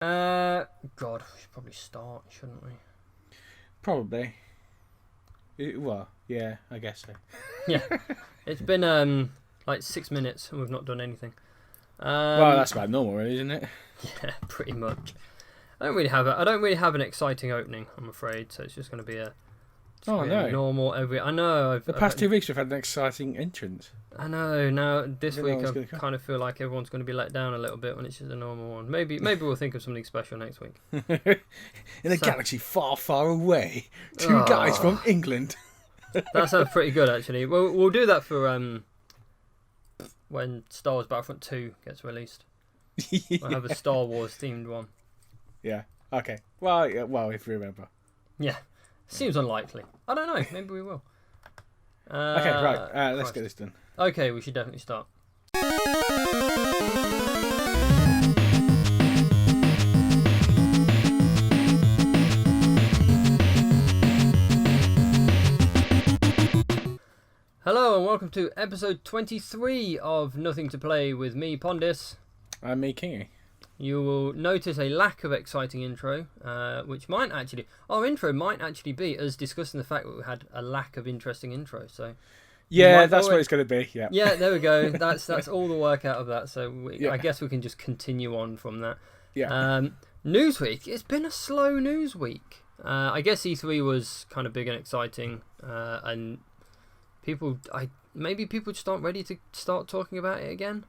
God, we should probably start, shouldn't we? Probably. Well, yeah, I guess so. Yeah, it's been like 6 minutes and we've not done anything. Well, that's about normal, really, isn't it? Yeah, pretty much. I don't really have an exciting opening, I'm afraid. So it's just going to be a Oh no! normal every. I know. The past 2 weeks we've had an exciting entrance. I know. Now this I didn't know week it was I gonna come. kind of feel like everyone's going to be let down a little bit when it's just a normal one. Maybe we'll think of something special next week. In a So- galaxy far, far away, two guys from England. That sounds pretty good, actually. We'll do that for when Star Wars Battlefront 2 gets released. We'll have a Star Wars themed one. Yeah. Okay. Well, yeah, well, if you remember. Yeah, seems unlikely. I don't know. Maybe we will. Okay, right. Let's Christ. get this done. Okay, we should definitely start. Hello and welcome to episode 23 of Nothing to Play with me, Pondis. I'm me, Kingy. You will notice a lack of exciting intro, which might actually... Our intro might actually be us discussing the fact that we had a lack of interesting intro, so... Yeah, that's what it's going to be. Yeah. Yeah, there we go. That's all the work out of that, so Yeah. I guess we can just continue on from that. Yeah. News week. It's been a slow news week. I guess E3 was kind of big and exciting, and maybe people just aren't ready to start talking about it again.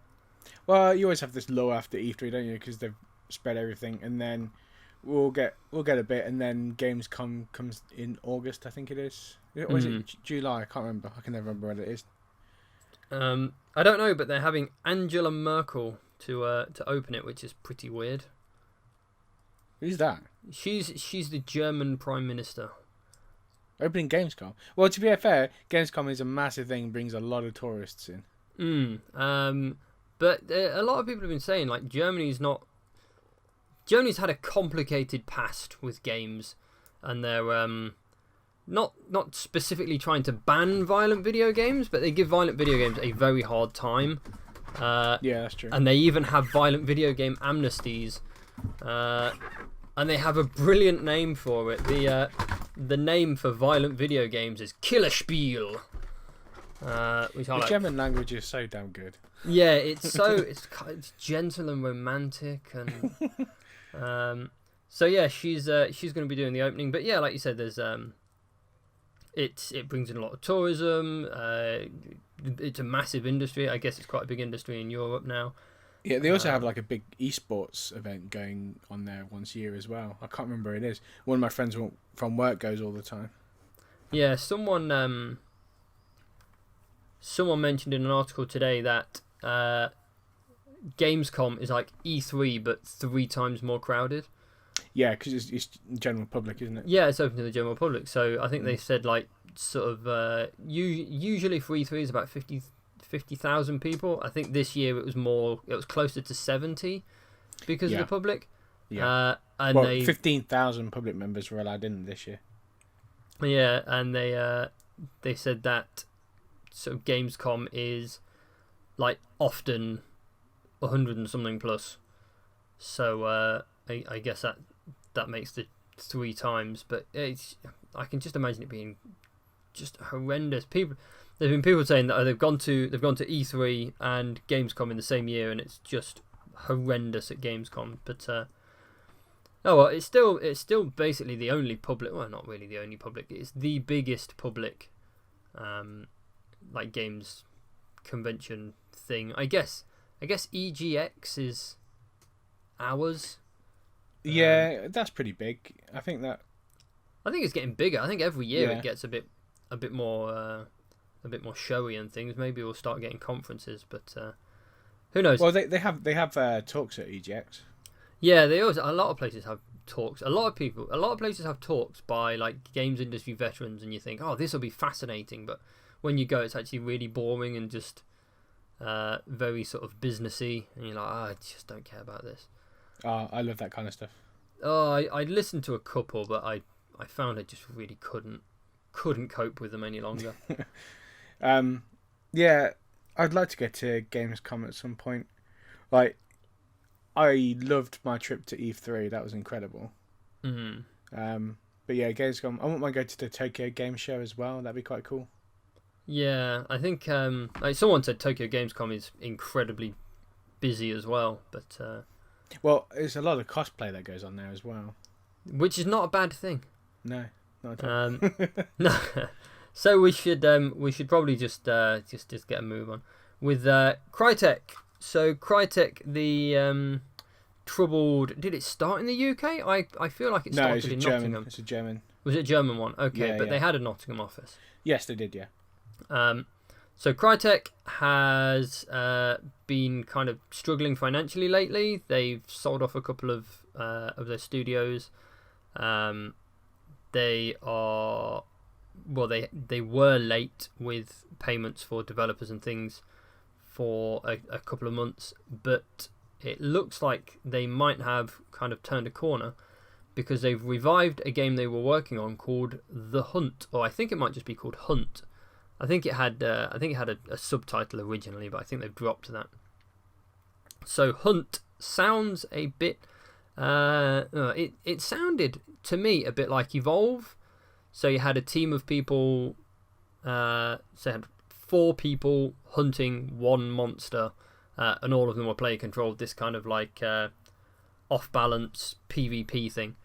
Well, you always have this lull after E3, don't you? Because they've spread everything, and then we'll get a bit, and then Gamescom comes in August, I think it is. Or is it July? I can't remember. I can never remember what it is. I don't know, but they're having Angela Merkel to open it, which is pretty weird. Who's that? She's the German Prime Minister. Opening Gamescom. Well, to be fair, Gamescom is a massive thing, brings a lot of tourists in. But a lot of people have been saying like Germany's had a complicated past with games, and they're not specifically trying to ban violent video games, but they give violent video games a very hard time. Yeah, that's true. And they even have violent video game amnesties, and they have a brilliant name for it. The name for violent video games is Killerspiel. Which I The like. German language is so damn good. Yeah, it's gentle and romantic, and so yeah, she's going to be doing the opening. But yeah, like you said, there's it brings in a lot of tourism. It's a massive industry. I guess it's quite a big industry in Europe now. Yeah, they also have like a big esports event going on there once a year as well. I can't remember where it is. One of my friends from work goes all the time. Yeah, someone mentioned in an article today that Gamescom is like E3 but 3 times more crowded. Yeah, because it's general public, isn't it? Yeah, it's open to the general public. So I think they said like sort of usually for E3 is about 50,000 people. I think this year it was closer to 70 because of the public. Yeah. And well, 15,000 public members were allowed in this year. Yeah, and they said that sort of Gamescom is like often 100 and something plus. So I guess that makes the 3 times, but I can just imagine it being just horrendous. There's been people saying that they've gone to E3 and Gamescom in the same year, and it's just horrendous at Gamescom. But oh well, it's still basically the only public. Well, not really the only public. It's the biggest public, like games convention thing. I guess EGX is ours. Yeah, that's pretty big. I think it's getting bigger. I think every year Yeah. it gets a bit more showy and things. Maybe we'll start getting conferences, but who knows? Well, they have talks at EGX. Yeah, a lot of places have talks. A lot of places have talks by like games industry veterans, and you think, oh, this will be fascinating, but when you go, it's actually really boring and just very sort of businessy, and you're like, I just don't care about this. I love that kind of stuff. Oh, I listened to a couple, but I found I just really couldn't cope with them any longer. Yeah, I'd like to go to Gamescom at some point. Like, I loved my trip to E3. That was incredible. Mm. But yeah, Gamescom. I wouldn't mind going to the Tokyo Game Show as well. That'd be quite cool. Yeah, I think like someone said Tokyo Gamescom is incredibly busy as well, but Well, there's a lot of cosplay that goes on there as well. which is not a bad thing. No, not at all. No. So we should probably just get a move on with Crytek. So Crytek, the troubled. Did it start in the UK? I feel like it No, started in German. Nottingham. It's a German. Was it a German one? Okay, Yeah, but yeah. they had a Nottingham office. Yes, they did. Yeah. So Crytek has been kind of struggling financially lately. They've sold off a couple of their studios. They are they were late with payments for developers and things for a couple of months, but it looks like they might have kind of turned a corner because they've revived a game they were working on called The Hunt, or I think it might just be called Hunt. I think it had a subtitle originally, but I think they've dropped that. So Hunt sounds a bit. It sounded to me a bit like Evolve. So you had a team of people. So you had 4 people hunting one monster, and all of them were player controlled. This kind of like off balance PvP thing,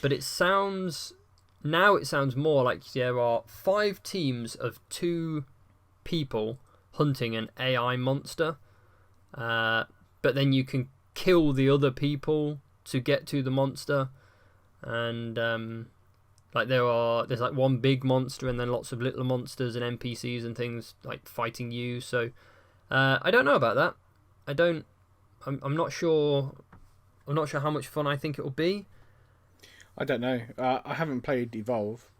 but it sounds more like there are 5 teams of 2 people hunting an AI monster, but then you can kill the other people to get to the monster, and like there's like one big monster and then lots of little monsters and NPCs and things like fighting you. So I don't know about that. I'm not sure. I'm not sure how much fun I think it will be. I don't know. I haven't played Evolve,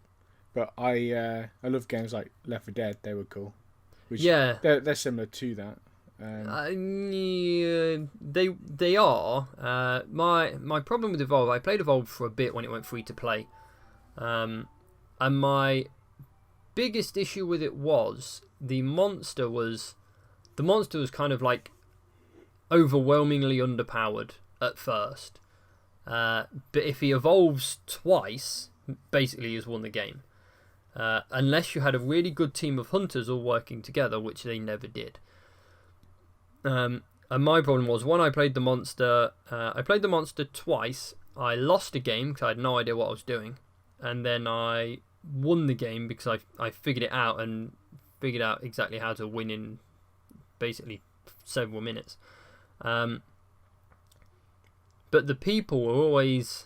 but I love games like Left 4 Dead. They were cool. Which, Yeah, they're similar to that. they are. My problem with Evolve, I played Evolve for a bit when it went free to play, and my biggest issue with it was the monster was kind of like overwhelmingly underpowered at first. But if he evolves twice, basically he's won the game. Unless you had a really good team of hunters all working together, which they never did. And my problem was when I played the monster twice. I lost a game because I had no idea what I was doing, and then I won the game because I figured it out and figured out exactly how to win in basically several minutes. But the people were always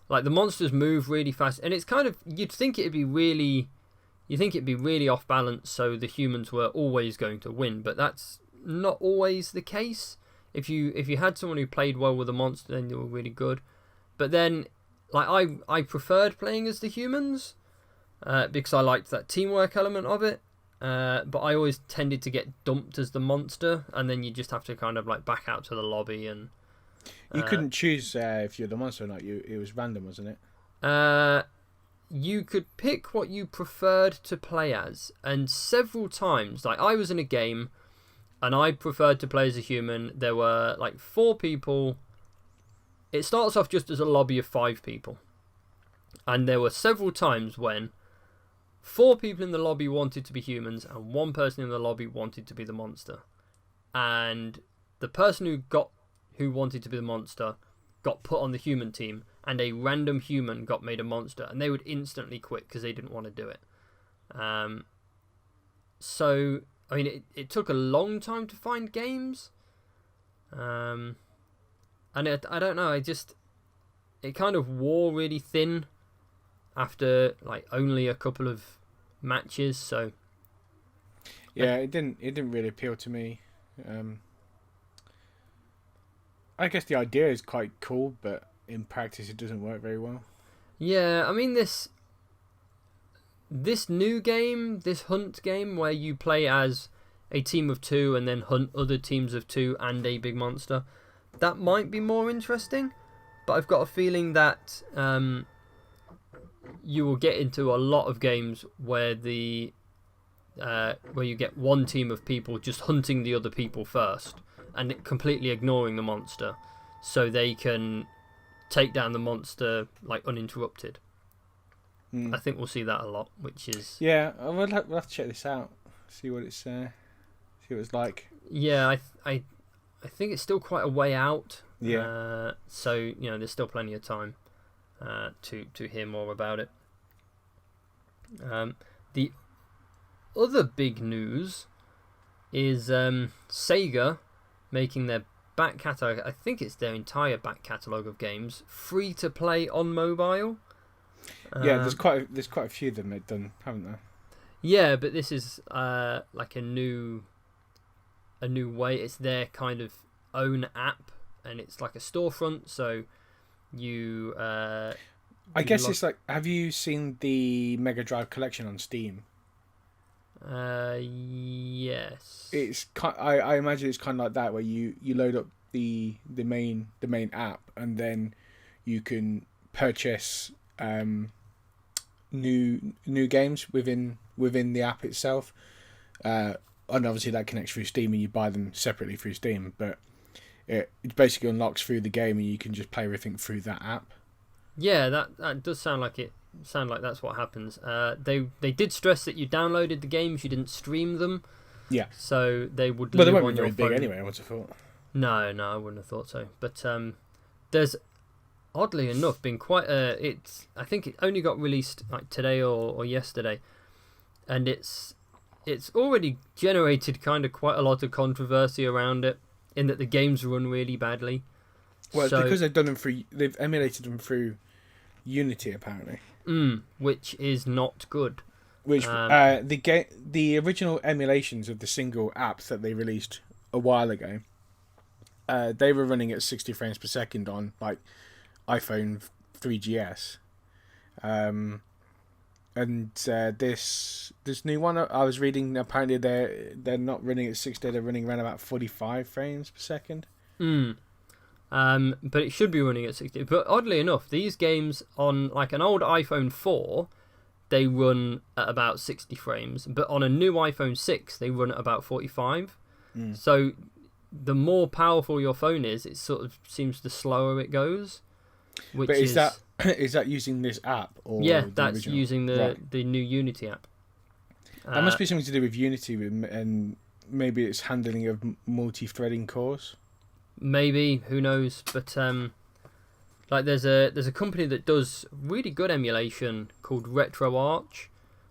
like the monsters move really fast, and it's kind of you'd think it'd be really off balance, so the humans were always going to win, but that's not always the case. If you had someone who played well with a monster, then they were really good. But then, like I preferred playing as the humans because I liked that teamwork element of it. But I always tended to get dumped as the monster, and then you just have to kind of like back out to the lobby and. You couldn't choose if you're the monster or not. It was random, wasn't it? You could pick what you preferred to play as, and several times, like I was in a game, and I preferred to play as a human. There were like 4 people. It starts off just as a lobby of 5 people, and there were several times when 4 people in the lobby wanted to be humans, and 1 person in the lobby wanted to be the monster, and the person who wanted to be the monster got put on the human team, and a random human got made a monster, and they would instantly quit because they didn't want to do it. So I mean, it took a long time to find games, and I don't know. It kind of wore really thin after like only a couple of matches. So yeah, it didn't really appeal to me. I guess the idea is quite cool, but in practice it doesn't work very well. Yeah, I mean this new game, this hunt game where you play as a team of 2 and then hunt other teams of 2 and a big monster, that might be more interesting. But I've got a feeling that you will get into a lot of games where where you get one team of people just hunting the other people first and completely ignoring the monster. so they can take down the monster like uninterrupted. I think we'll see that a lot, which is we'll have to check this out, see what it's like. Yeah, I think it's still quite a way out. Yeah. So there's still plenty of time to hear more about it. The other big news is Sega making their back catalogue. I think it's their entire back catalogue of games free to play on mobile. Yeah, there's quite a few of them they've done, haven't there? Yeah, but this is like a new way. It's their kind of own app, and it's like a storefront. So you. I guess it's like. Have you seen the Mega Drive collection on Steam? Yes. It's I imagine it's kind of like that, where you load up the main app, and then you can purchase new games within the app itself, and obviously that connects through Steam, and you buy them separately through Steam. But it basically unlocks through the game, and you can just play everything through that app. Yeah, that does sound like it. Sound like that's what happens. They did stress that you downloaded the games, you didn't stream them. Yeah. So they would. Well, they live won't on be very your phone. big anyway. I would have thought. No, I wouldn't have thought so. But there's oddly enough been quite a. I think it only got released like today or yesterday, and it's already generated kind of quite a lot of controversy around it, in that the games run really badly. Well, it's because they've done them through. They've emulated them through Unity, apparently. Which is not good. Which the original emulations of the single apps that they released a while ago, they were running at 60 frames per second on like iPhone 3GS, and this new one I was reading, apparently they're not running at 60, they're running around about 45 frames per second. But it should be running at 60. But oddly enough, these games on like an old iPhone 4, they run at about 60 frames. But on a new iPhone 6, they run at about 45. So the more powerful your phone is, it sort of seems the slower it goes. But is that using this app? Or yeah, the that's original? using the Right. new Unity app. That must be something to do with Unity, and maybe it's handling of multi-threading cores. Maybe, who knows? But like there's a company that does really good emulation called RetroArch,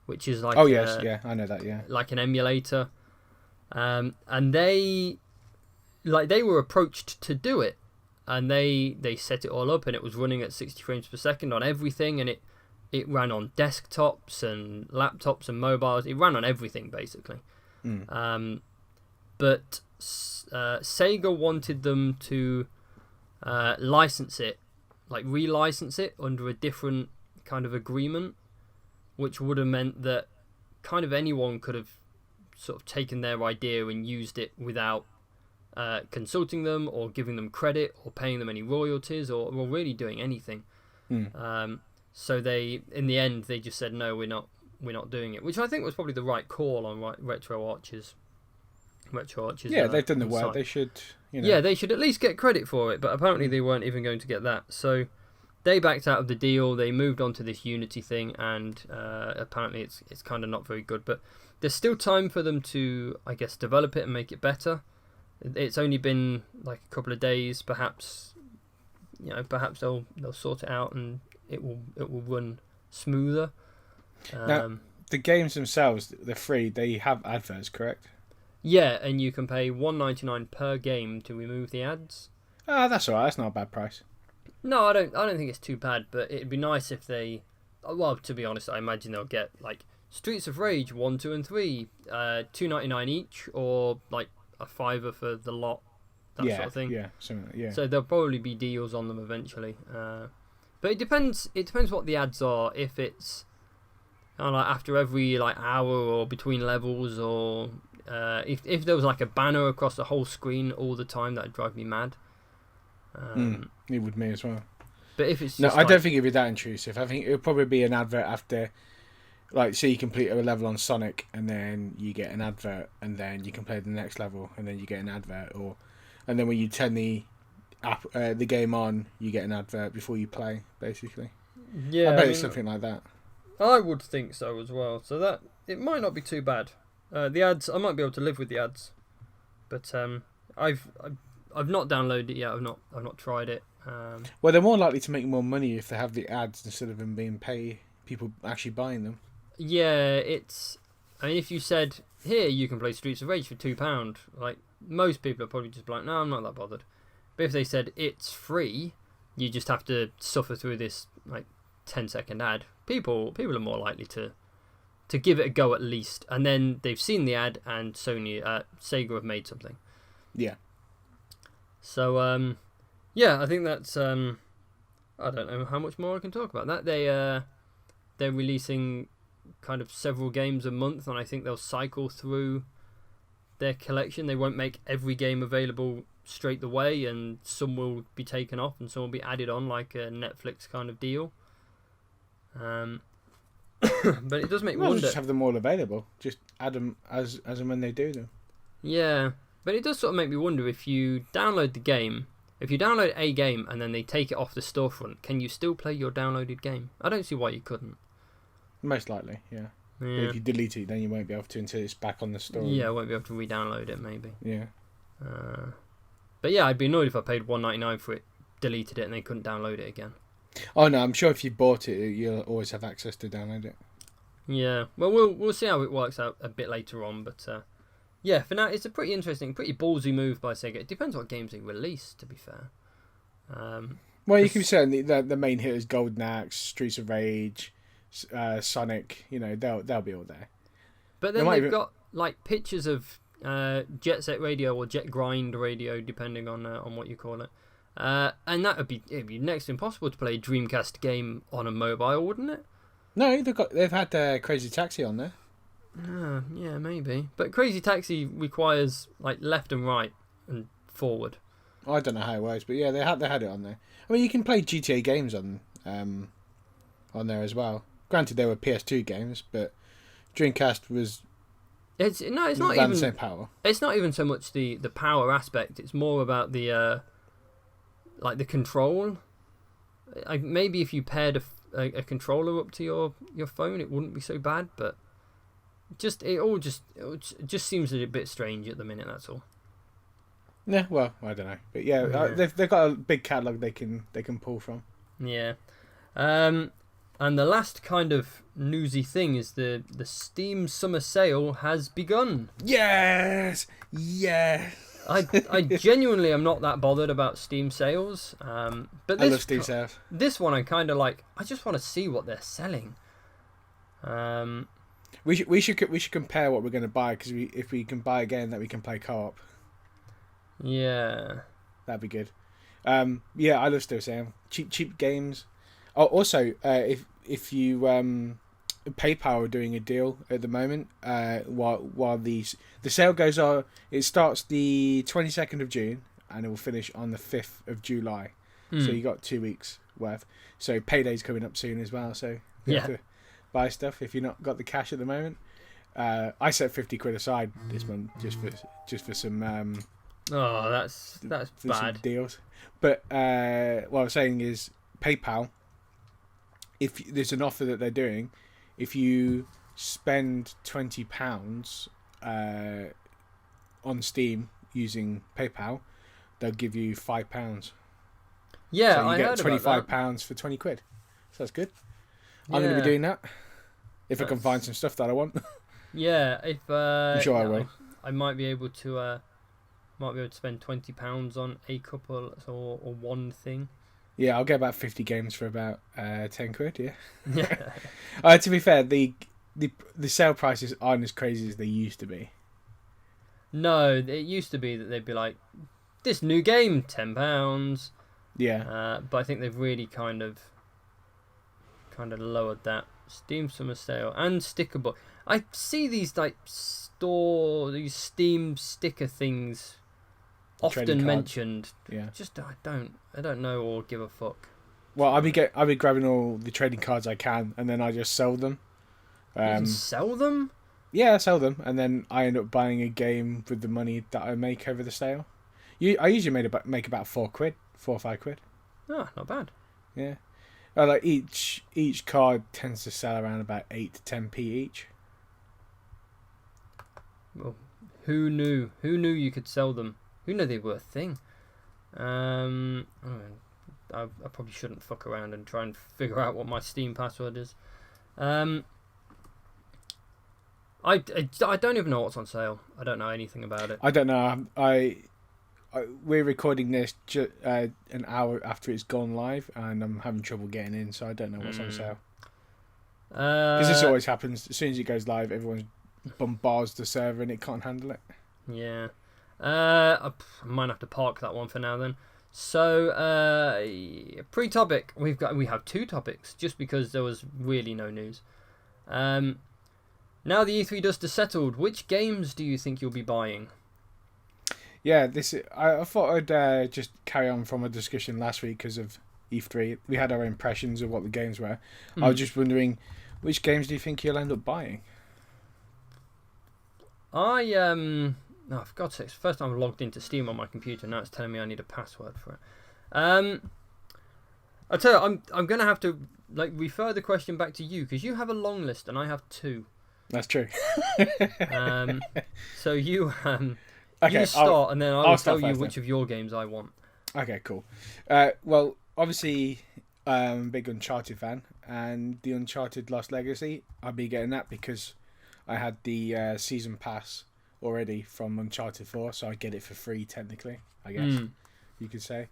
which is like I know that, like an emulator, and they were approached to do it, and they set it all up, and it was running at 60 frames per second on everything, and it ran on desktops and laptops and mobiles. It ran on everything basically. But Sega wanted them to license it, like relicense it under a different kind of agreement, which would have meant that kind of anyone could have sort of taken their idea and used it without consulting them or giving them credit or paying them any royalties or really doing anything. So they, in the end, they just said no, we're not doing it, which I think was probably the right call on RetroArch's. Yeah, they've done the work. Site. They should, Yeah, they should at least get credit for it, but apparently they weren't even going to get that. So they backed out of the deal. They moved on to this Unity thing, and apparently it's kind of not very good. But there's still time for them to, I guess, develop it and make it better. It's only been like a couple of days. Perhaps they'll sort it out and it will run smoother. Now, the games themselves, they're free. They have adverts, correct? Yeah, and you can pay $1.99 per game to remove the ads. That's alright. That's not a bad price. No, I don't think it's too bad, but it'd be nice if they. Well, to be honest, I imagine they'll get like Streets of Rage 1, 2, and 3, $2.99 each, or like a $5 for the lot, that sort of thing. Yeah, something like that, yeah. So there'll probably be deals on them eventually. But it depends. It depends what the ads are. If it's like after every like hour or between levels, or if there was like a banner across the whole screen all the time, that'd drive me mad. It would me as well. But if it's I don't think it'd be that intrusive. I think it would probably be an advert after, like, say you complete a level on Sonic and then you get an advert, and then you can play the next level and then you get an advert, and then when you turn the the game on, you get an advert before you play, basically. Yeah, I bet it's something like that. I would think so as well. So that it might not be too bad. The ads, I might be able to live with the ads, but I've not downloaded it yet. I've not tried it. Well, they're more likely to make more money if they have the ads instead of them being people actually buying them. Yeah, it's. I mean, if you said here you can play Streets of Rage for £2, like most people are probably just like, no, I'm not that bothered. But if they said it's free, you just have to suffer through this like 10-second ad. People are more likely to give it a go at least, and then they've seen the ad and Sega have made something. Yeah. So yeah, I think that's I don't know how much more I can talk about that. They're releasing kind of several games a month, and I think they'll cycle through their collection. They won't make every game available straight away, and some will be taken off and some will be added on like a Netflix kind of deal. But it does make me wonder. Just have them all available. Just add them as and when they do them. Yeah, but it does sort of make me wonder if you download the game. If you download a game and then they take it off the storefront, can you still play your downloaded game? I don't see why you couldn't. Most likely, yeah. But Yeah. if you delete it, then you won't be able to until it's back on the store. Yeah, I won't be able to re-download it maybe. Yeah. But yeah, I'd be annoyed if I paid $1.99 for it, deleted it, and they couldn't download it again. Oh no, I'm sure if you bought it, you'll always have access to download it. Yeah, well, we'll see how it works out a bit later on, but yeah, for now, it's a pretty interesting, pretty ballsy move by Sega. It depends what games they release, to be fair. Well, you can be certain the main hitters, Golden Axe, Streets of Rage, Sonic, they'll be all there. But then they've got like pictures of Jet Set Radio or Jet Grind Radio, depending on what you call it. And it'd be next to impossible to play a Dreamcast game on a mobile, wouldn't it? No, they've had Crazy Taxi on there. Yeah, maybe. But Crazy Taxi requires like left and right and forward. I don't know how it works, but yeah, they had it on there. I mean, you can play GTA games on there as well. Granted, they were PS2 games, but Dreamcast was. It's not even even the same power. It's not even so much the power aspect. It's more about the like the control. Maybe if you paired a controller up to your phone, it wouldn't be so bad. But it just seems a bit strange at the minute. That's all. Yeah, well, I don't know, but yeah. They've got a big catalog they can pull from. Yeah, and the last kind of newsy thing is the Steam Summer Sale has begun. Yes. I genuinely am not that bothered about Steam sales, but I love Steam sales. This one I kind of like. I just want to see what they're selling. We should compare what we're going to buy, because if we can buy a game that we can play co-op. Yeah, that'd be good. Yeah, I love Steam sales. Cheap games. Oh, also, if you PayPal are doing a deal at the moment. While the sale goes on, it starts the 22nd of June and it will finish on the 5th of July. So you got 2 weeks worth. So payday's coming up soon as well. So you have to buy stuff if you've not got the cash at the moment. I set £50 aside this month just for some. Oh, that's bad deals. But what I was saying is PayPal. If there's an offer that they're doing, if you spend £20 on Steam using PayPal, they'll give you £5. Yeah, so you get £25 for £20. So that's good. I'm going to be doing that if I can find some stuff that I want. Yeah, I'm sure I will. I might be able to spend £20 on a couple or one thing. Yeah, I'll get about 50 games for about £10. Yeah. To be fair, the sale prices aren't as crazy as they used to be. No, it used to be that they'd be like, this new game, £10. Yeah. But I think they've really kind of lowered that. Steam Summer Sale and sticker book. I see these these Steam sticker things often mentioned. Yeah. Just I don't know or give a fuck. Well, I'll be grabbing all the trading cards I can, and then I just sell them. You can sell them? Yeah, I sell them, and then I end up buying a game with the money that I make over the sale. I usually make about £4 4 or 5 quid. Ah, not bad. Yeah. Like each card tends to sell around about 8 to 10p each. Well, who knew? Who knew you could sell them? Who knew they were a thing? I probably shouldn't fuck around and try and figure out what my Steam password is. I don't even know what's on sale. I don't know anything about it. I don't know. We're recording this an hour after it's gone live, and I'm having trouble getting in, so I don't know what's on sale. Because this always happens. As soon as it goes live, everyone bombards the server and it can't handle it. Yeah. I might have to park that one for now then. So, pre-topic. We have 2 topics, just because there was really no news. Now the E3 dust is settled, which games do you think you'll be buying? Yeah, I thought I'd just carry on from a discussion last week because of E3. We had our impressions of what the games were. I was just wondering, which games do you think you'll end up buying? Oh, for God's sake, first time I've logged into Steam on my computer, now it's telling me I need a password for it. I tell you, I'm going to have to refer the question back to you, because you have a long list and I have 2. That's true. So you okay, start, and then I'll tell you first, which of your games I want. Okay, cool. Well, obviously, I'm a big Uncharted fan, and the Uncharted Lost Legacy, I'll be getting that because I had the season pass already from Uncharted 4, so I get it for free, technically, I guess you could say.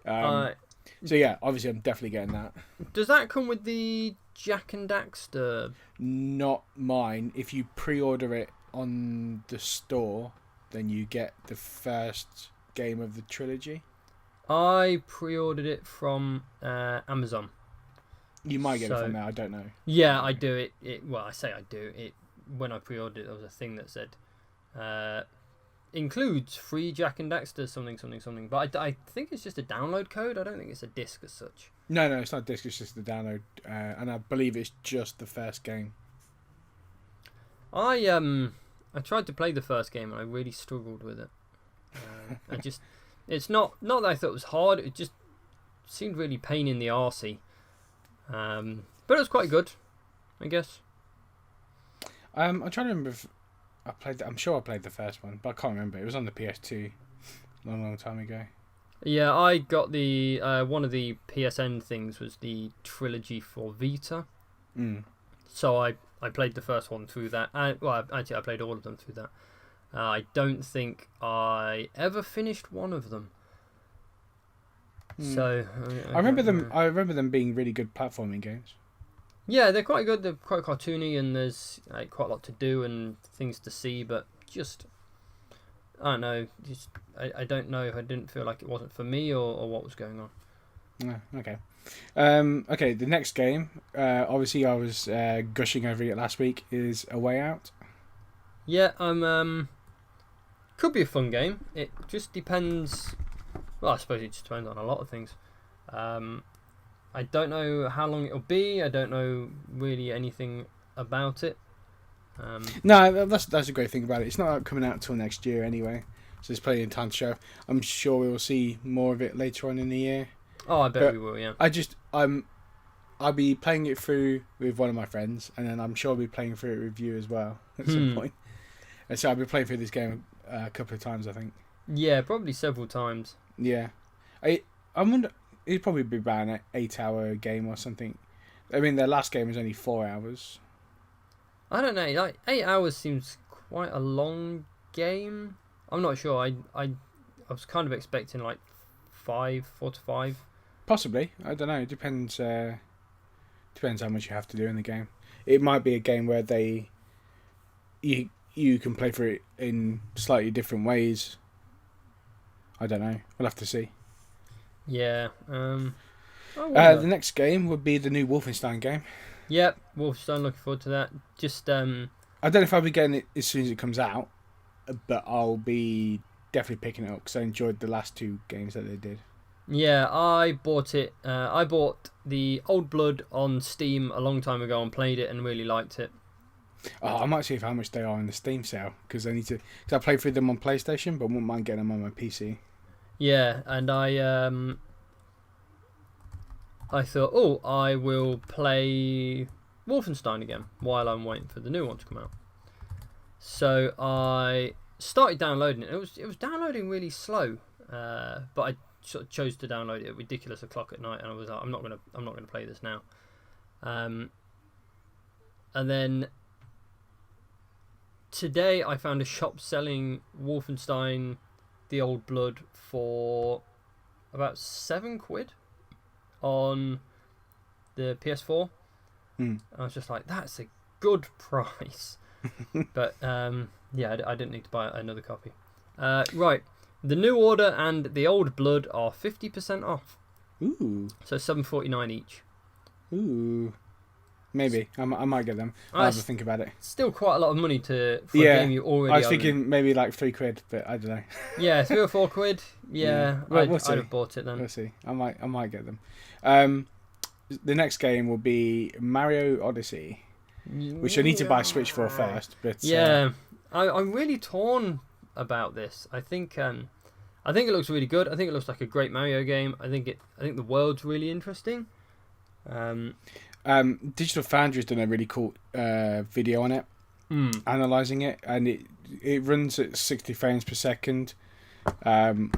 So yeah, obviously I'm definitely getting that. Does that come with the Jak and Daxter? Not mine. If you pre-order it on the store, then you get the first game of the trilogy. I pre-ordered it from Amazon. You might get it from there, I don't know. Yeah, I do. Well, I say I do. When I pre-ordered it, there was a thing that said includes free Jak and Daxter something. But I think it's just a download code. I don't think it's a disc as such. No, it's not a disc. It's just the download, and I believe it's just the first game. I tried to play the first game and I really struggled with it. It's not that I thought it was hard. It just seemed really pain in the arsey. But it was quite good, I guess. I'm trying to remember if I played. I'm sure I played the first one, but I can't remember. It was on the PS2, long time ago. Yeah, I got the one of the PSN things was the trilogy for Vita. So I played the first one through that. Well, actually, I played all of them through that. I don't think I ever finished one of them. So I remember them. I remember them being really good platforming games. Yeah, they're quite good. They're quite cartoony, and there's quite a lot to do and things to see. But just, I don't know. I don't know if I didn't feel like it wasn't for me or what was going on. Okay. Okay, the next game, obviously I was gushing over it last week, is A Way Out. Yeah, could be a fun game. It just depends. Well, I suppose it just depends on a lot of things. I don't know how long it'll be. I don't know really anything about it. No, that's a great thing about it. It's not coming out until next year anyway, so there's plenty of time to show. I'm sure we will see more of it later on in the year. Oh, I bet we will, yeah. I'll be playing it through with one of my friends, and then I'm sure I'll be playing through it with you as well at some point. And so I'll be playing through this game a couple of times, I think. Yeah, probably several times. Yeah. I wonder, it'd probably be about an 8-hour game or something. I mean, their last game was only 4 hours. I don't know, like 8 hours seems quite a long game. I'm not sure. I was kind of expecting like 4 to 5. Possibly. I don't know. It depends. Depends how much you have to do in the game. It might be a game where you can play through it in slightly different ways. I don't know. We'll have to see. Yeah. The next game would be the new Wolfenstein game. Yep, Wolfenstein. Looking forward to that. Just I don't know if I'll be getting it as soon as it comes out, but I'll be definitely picking it up because I enjoyed the last 2 games that they did. Yeah, I bought it. I bought the Old Blood on Steam a long time ago and played it and really liked it. Oh, I might see how much they are in the Steam sale because I played through them on PlayStation, but wouldn't mind getting them on my PC. Yeah, and I I thought, oh, I will play Wolfenstein again while I'm waiting for the new one to come out. So I started downloading it. It was downloading really slow, but I sort of chose to download it at ridiculous o'clock at night, and I was like, I'm not gonna play this now. And then today I found a shop selling Wolfenstein: The Old Blood for about £7 on the PS4. I was just like, that's a good price. But yeah, I didn't need to buy another copy. Right, the New Order and The Old Blood are 50% off. Ooh. So $7.49 each. Ooh. Maybe I might get them. I'll have to think about it. Still quite a lot of money for a game you already I was own. thinking maybe like £3, but I don't know. Yeah, £3 or £4. Yeah, We'll I'd have bought it then. We'll see. I might get them. The next game will be Mario Odyssey, which I need to buy Switch for first. But yeah, I'm really torn about this. I think it looks really good. I think it looks like a great Mario game. I think the world's really interesting. Digital Foundry's done a really cool video on it, analysing it, and it runs at 60 frames per second,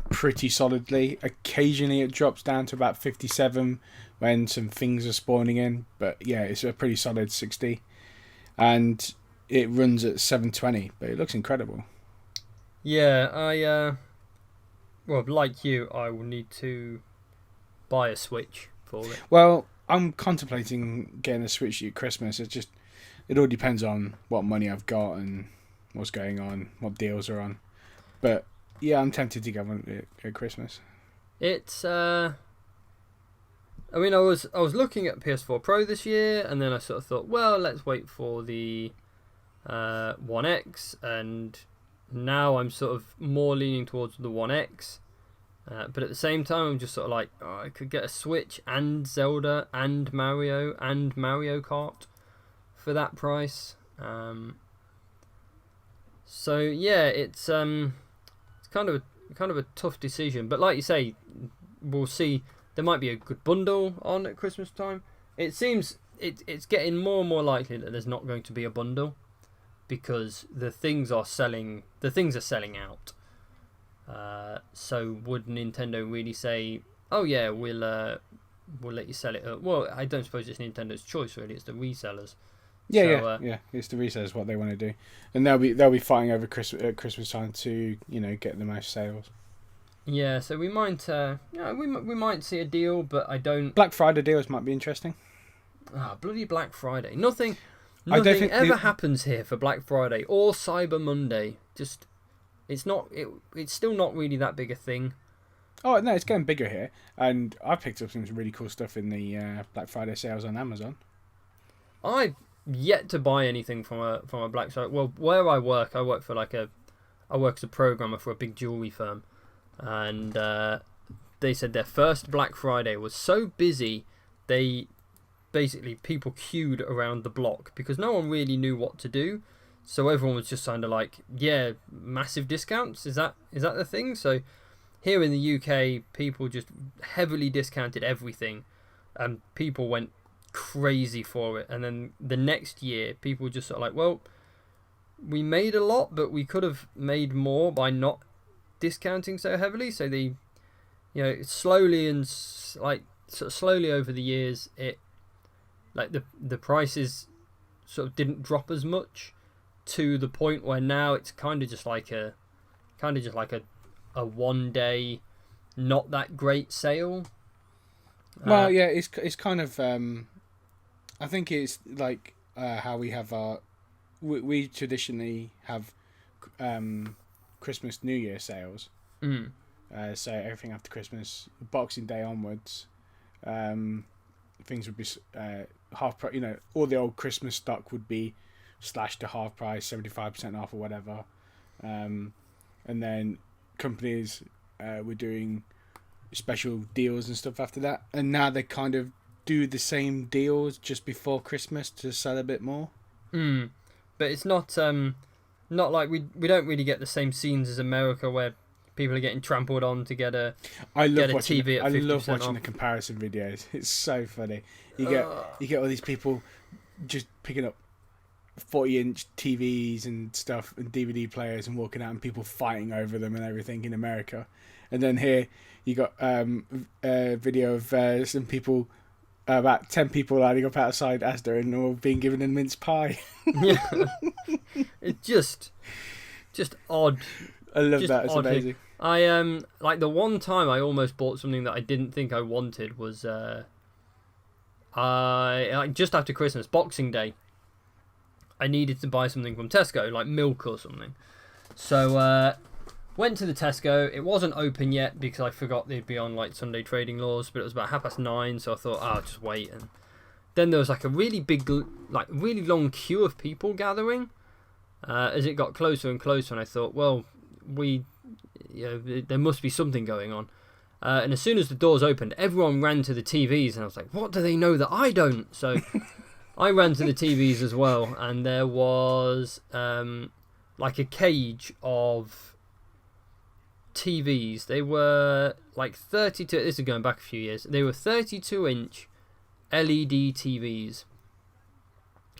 pretty solidly. Occasionally it drops down to about 57 when some things are spawning in, but yeah, it's a pretty solid 60, and it runs at 720, but it looks incredible. Yeah, well, like you, I will need to buy a Switch for it. Well, I'm contemplating getting a Switch at Christmas. It all depends on what money I've got and what's going on, what deals are on. But yeah, I'm tempted to get one at Christmas. It's I mean, I was looking at PS4 Pro this year, and then I sort of thought, well, let's wait for the One X, and now I'm sort of more leaning towards the One X. But at the same time, I'm just sort of like, oh, I could get a Switch and Zelda and Mario Kart for that price. So yeah, it's kind of a tough decision. But like you say, we'll see. There might be a good bundle on at Christmas time. It seems it's getting more and more likely that there's not going to be a bundle, because the things are selling out. So would Nintendo really say, oh yeah, we'll let you sell it? Well, I don't suppose it's Nintendo's choice, really. It's the resellers. Yeah. It's the resellers what they want to do, and they'll be fighting over Christmas time to get the most sales. Yeah, so we might we might see a deal, but I don't. Black Friday deals might be interesting. Bloody Black Friday! Nothing ever happens here for Black Friday or Cyber Monday. Just. It's still not really that big a thing. Oh no, it's getting bigger here, and I picked up some really cool stuff in the Black Friday sales on Amazon. I've yet to buy anything from a Black Friday. Well, where I work for I work as a programmer for a big jewelry firm, and they said their first Black Friday was so busy, people queued around the block because no one really knew what to do. So everyone was just kind of like, yeah, massive discounts. Is that the thing? So here in the UK, people just heavily discounted everything, and people went crazy for it. And then the next year, people were just sort of like, well, we made a lot, but we could have made more by not discounting so heavily. So they, slowly and slowly over the years, it the prices sort of didn't drop as much, to the point where now it's kind of just like a 1 day, not that great sale. Well, yeah, it's kind of I think it's like how we have we traditionally have Christmas New Year sales. So everything after Christmas, Boxing Day onwards, things would be half price. All the old Christmas stock would be slashed to half price, 75% off or whatever, and then companies were doing special deals and stuff after that, and now they kind of do the same deals just before Christmas to sell a bit more. But it's not like we don't really get the same scenes as America, where People are getting trampled on to get a TV at 50% I love watching off. the comparison videos. It's so funny. You get all these people just picking up 40-inch TVs and stuff and DVD players and walking out and people fighting over them and everything in America. And then here you got a video of some people, about 10 people lining up outside Asda and all being given a mince pie. Yeah. It's just odd. I love that. It's amazing. I like the one time I almost bought something that I didn't think I wanted was I just after Christmas, Boxing Day. I needed to buy something from Tesco, like milk or something. So went to the Tesco. It wasn't open yet because I forgot they'd be on like Sunday trading laws, but it was about 9:30, so I thought, I'll just wait. And then there was like a really big, like really long queue of people gathering. As it got closer and closer, and I thought, well, there must be something going on. And as soon as the doors opened, everyone ran to the TVs, and I was like, what do they know that I don't? So I ran to the TVs as well, and there was like a cage of TVs. They were like 32. This is going back a few years. They were 32-inch LED TVs.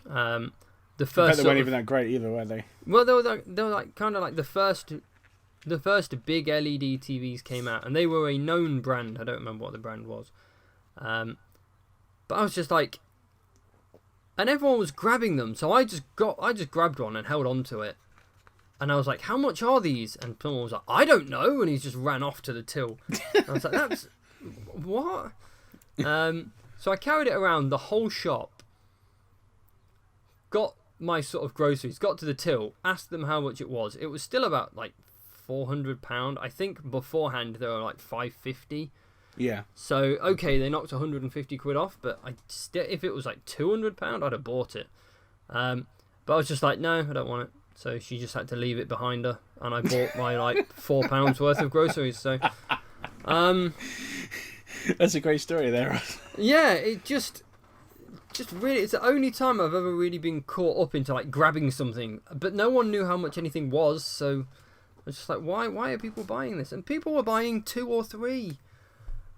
The first. They weren't even that great either, were they? Well, they were like kind of like the first big LED TVs came out, and they were a known brand. I don't remember what the brand was, but I was just like, and everyone was grabbing them, so I just grabbed one and held on to it, and I was like, how much are these? And someone was like, I don't know, and he just ran off to the till. And I was like, that's what? So I carried it around the whole shop, got my sort of groceries, got to the till, asked them how much it was. It was still about like £400. I think beforehand they were like £550. Yeah. So okay, they knocked £150 off, but if it was like £200, I'd have bought it. But I was just like, no, I don't want it. So she just had to leave it behind her, and I bought my like £4 worth of groceries. So, that's a great story there. Yeah, it just really, it's the only time I've ever really been caught up into like grabbing something, but no one knew how much anything was, so I was just like, why are people buying this? And people were buying 2 or 3,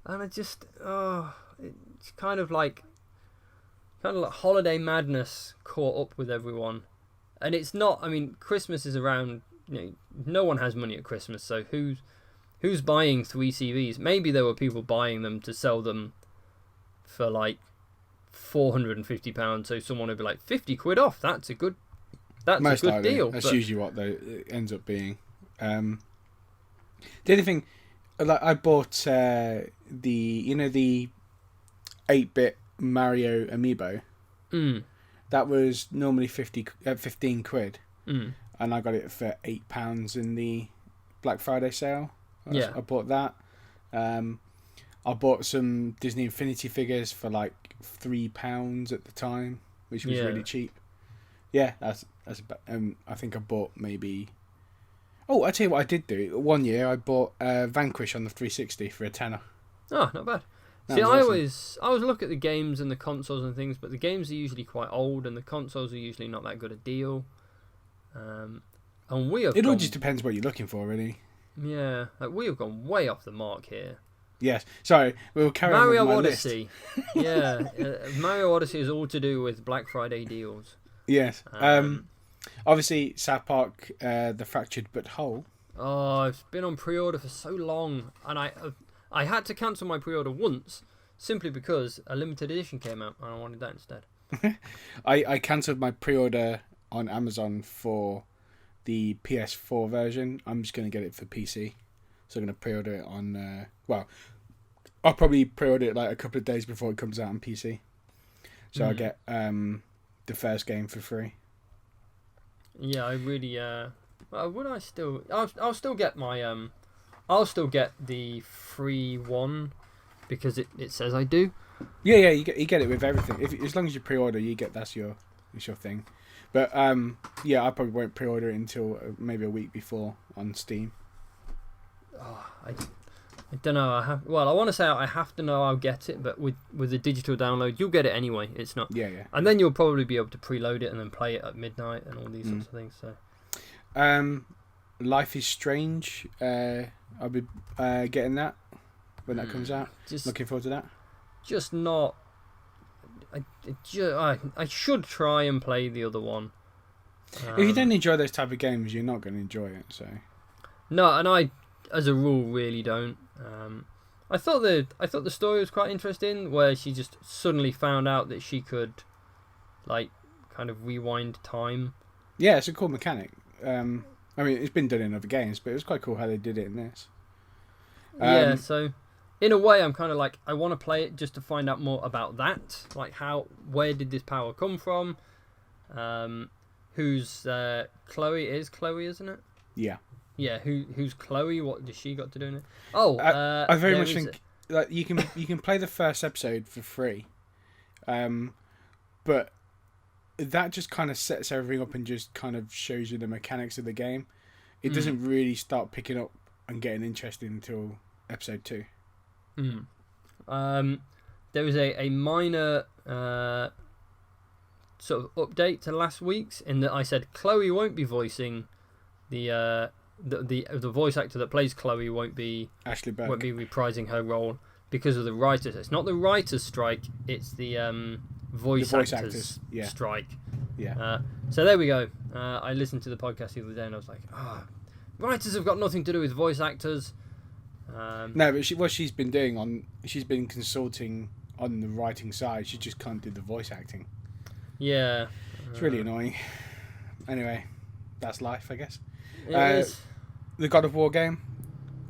and I just, it's kind of like holiday madness caught up with everyone. And it's not, I mean, Christmas is around, no one has money at Christmas, so who's buying 3 CVs? Maybe there were people buying them to sell them for like £450, so someone would be like, £50 off, that's a good deal. That's usually what it ends up being. The only thing, like, I bought the 8-bit Mario amiibo. That was normally 15 quid, and I got it for £8 in the Black Friday sale. Yeah, I bought that. I bought some Disney Infinity figures for like £3 at the time, which was really cheap. Yeah, that's I think I bought maybe. Oh, I tell you what I did do. One year I bought Vanquish on the 360 for £10. Oh, not bad. See, I always look at the games and the consoles and things, but the games are usually quite old, and the consoles are usually not that good a deal. And it all just depends what you're looking for, really. Yeah, like we have gone way off the mark here. Yes, sorry, we'll carry on with my Odyssey. list. Yeah, Mario Odyssey is all to do with Black Friday deals. Yes. Obviously, South Park, The Fractured But Whole. Oh, it's been on pre-order for so long, and I had to cancel my pre-order once simply because a limited edition came out, and I wanted that instead. I cancelled my pre-order on Amazon for the PS4 version. I'm just going to get it for PC, so I'm going to pre-order it on. I'll probably pre-order it like a couple of days before it comes out on PC, so I'll get the first game for free. Yeah, I really. Would I still? I'll still get my I'll still get the free one because it says I do. Yeah, you get it with everything. As long as you pre-order, you get that's your thing. But yeah, I probably won't pre-order it until maybe a week before on Steam. Oh, I don't know. I want to say I have to know I'll get it, but with the digital download, you'll get it anyway. It's not. Yeah. And then you'll probably be able to preload it and then play it at midnight and all these sorts of things. So. Life is Strange I'll be getting that when that comes out. Looking forward to that. Just not. I should try and play the other one. If you don't enjoy those type of games, you're not going to enjoy it. So. No, and I, as a rule, really don't. I thought the story was quite interesting, where she just suddenly found out that she could, like, kind of rewind time. Yeah, it's a cool mechanic. I mean, it's been done in other games, but it was quite cool how they did it in this. Yeah, so in a way, I'm kind of like, I want to play it just to find out more about that. Like, where did this power come from? Who's Chloe? Is Chloe, isn't it? Yeah. Yeah, who's Chloe? What does she got to do in it? Oh, I very much think like you can play the first episode for free, but that just kind of sets everything up and just kind of shows you the mechanics of the game. It doesn't really start picking up and getting interesting until episode 2. There was a minor sort of update to last week's, in that I said Chloe won't be voicing the voice actor that plays Chloe won't be Ashley Burke. won't be reprising her role because of the writers. It's not the writers' strike; it's the voice actors strike. Yeah. So there we go. I listened to the podcast the other day and I was like, writers have got nothing to do with voice actors. No, but what she's been doing she's been consulting on the writing side. She just can't do the voice acting. Yeah. It's really annoying. Anyway, that's life, I guess. It is. The God of War game,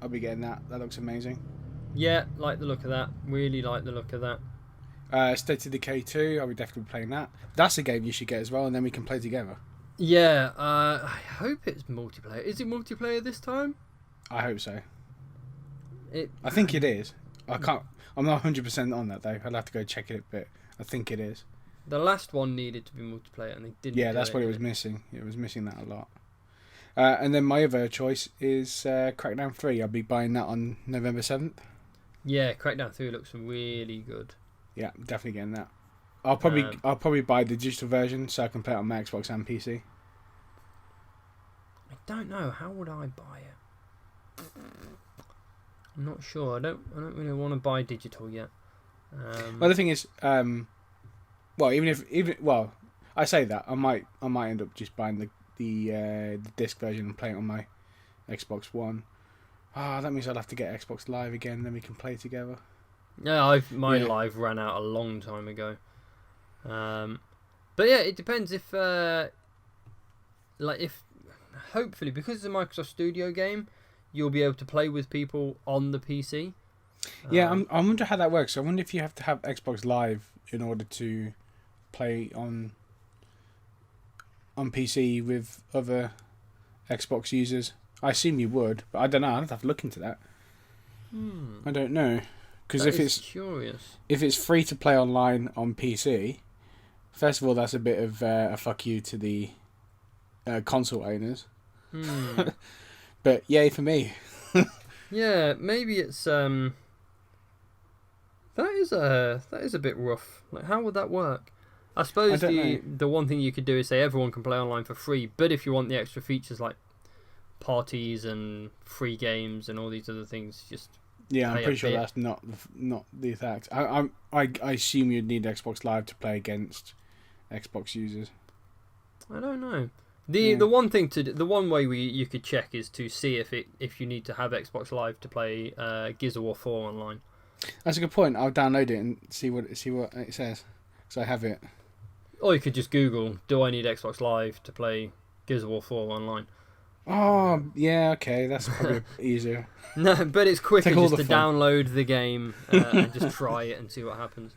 I'll be getting that. That looks amazing. Yeah, like the look of that. Really like the look of that. State of Decay 2, I'll be definitely playing that. That's a game you should get as well, and then we can play together. Yeah, I hope it's multiplayer. Is it multiplayer this time? I hope so. I think it is. I'm not 100% on that though. I'll have to go check it, but I think it is. The last one needed to be multiplayer, and they didn't. Yeah, that's what it was missing. It was missing that a lot. And then my other choice is Crackdown 3. I'll be buying that on November 7th. Yeah, Crackdown 3 looks really good. Yeah, definitely getting that. I'll probably buy the digital version so I can play it on my Xbox and PC. I don't know. How would I buy it? I'm not sure. I don't really want to buy digital yet. Well, the thing is, I say that I might end up just buying the disc version and playing it on my Xbox One. That means I'll have to get Xbox Live again. Then we can play together. Yeah, my Live ran out a long time ago. But yeah, it depends if hopefully because it's a Microsoft Studio game, you'll be able to play with people on the PC. Yeah, I wonder how that works. I wonder if you have to have Xbox Live in order to play on PC with other Xbox users. I assume you would, but I don't know. I'd have to look into that. I don't know, because if it's free to play online on PC, first of all, that's a bit of a fuck you to the console owners. But yay for me. Yeah, maybe it's that is a bit rough. Like, how would that work? I suppose the one thing you could do is say everyone can play online for free, but if you want the extra features like parties and free games and all these other things, just I'm pretty sure that's not the fact. I assume you'd need Xbox Live to play against Xbox users. I don't know. The one thing the one way you could check is to see if you need to have Xbox Live to play Gears of War 4 online. That's a good point. I'll download it and see what it says, because I have it. Or you could just Google, do I need Xbox Live to play Gears of War 4 online? Oh, yeah, okay, that's probably easier. No, but it's quicker just to download the game and just try it and see what happens.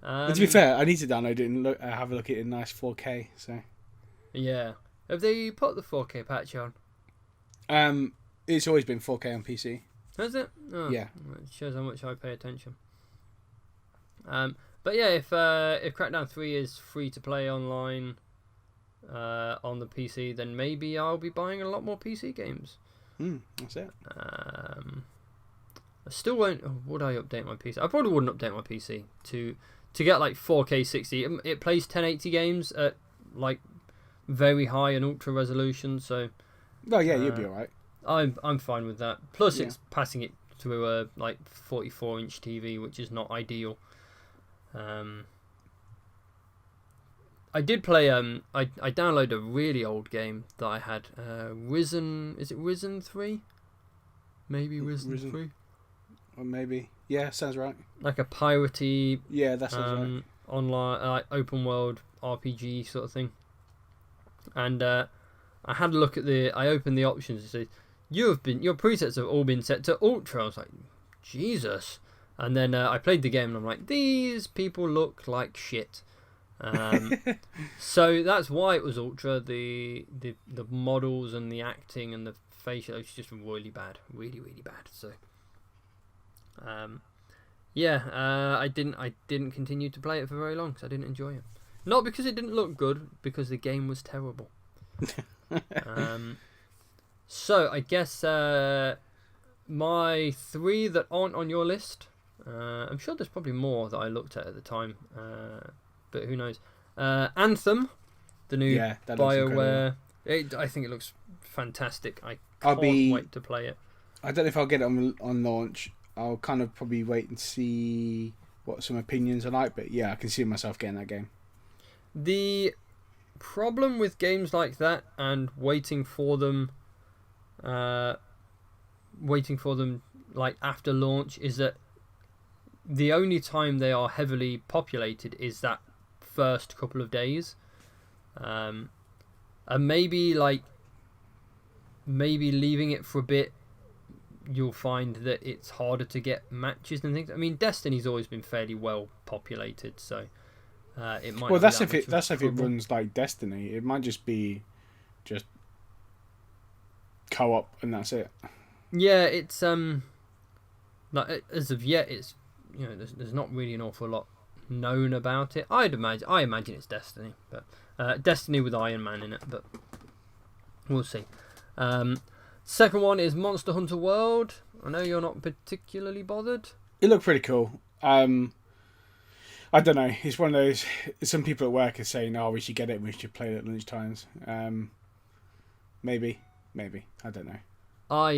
To be fair, I need to download it and have a look at it in nice 4K. So. Yeah. Have they put the 4K patch on? It's always been 4K on PC. Has it? Oh, yeah. It shows how much I pay attention. But yeah, if Crackdown 3 is free to play online on the PC, then maybe I'll be buying a lot more PC games. That's it. I still won't. Would I update my PC? I probably wouldn't update my PC to get like 4K 60. It plays 1080 games at like very high and ultra resolution. So. Well, yeah, you'll be alright. I'm fine with that. Plus, Yeah. it's passing it through a like 44-inch TV, which is not ideal. I did play. I downloaded a really old game that I had. Risen. Is it Risen 3? Maybe Risen 3. Or maybe. Yeah, sounds right. Like a piratey. Yeah, that sounds right. Online, open world RPG sort of thing. And I had a look at I opened the options. It said, your presets have all been set to ultra. I was like, Jesus. And then I played the game and I'm like, these people look like shit. So that's why it was ultra. The models and the acting and the facial, it's just really bad, really bad. So, I didn't continue to play it for very long because I didn't enjoy it. Not because it didn't look good, because the game was terrible. So I guess my 3 that aren't on your list. I'm sure there's probably more that I looked at the time, but who knows? Anthem, the new BioWare. I think it looks fantastic. I can't wait to play it. I don't know if I'll get it on launch. I'll kind of probably wait and see what some opinions are like, but yeah, I can see myself getting that game. The problem with games like that and waiting for them like after launch is that the only time they are heavily populated is that first couple of days, and maybe leaving it for a bit, you'll find that it's harder to get matches and things. I mean, Destiny's always been fairly well populated, so it might. Well, that's if it runs like Destiny. It might just be co-op and that's it. Yeah, it's like as of yet, it's there's not really an awful lot known about it. I imagine it's Destiny, but Destiny with Iron Man in it, but we'll see. Second one is Monster Hunter World. I know you're not particularly bothered. It looked pretty cool. I don't know. It's one of those. Some people at work are saying, "Oh, we should get it. And we should play it at lunchtimes." Maybe. I don't know. I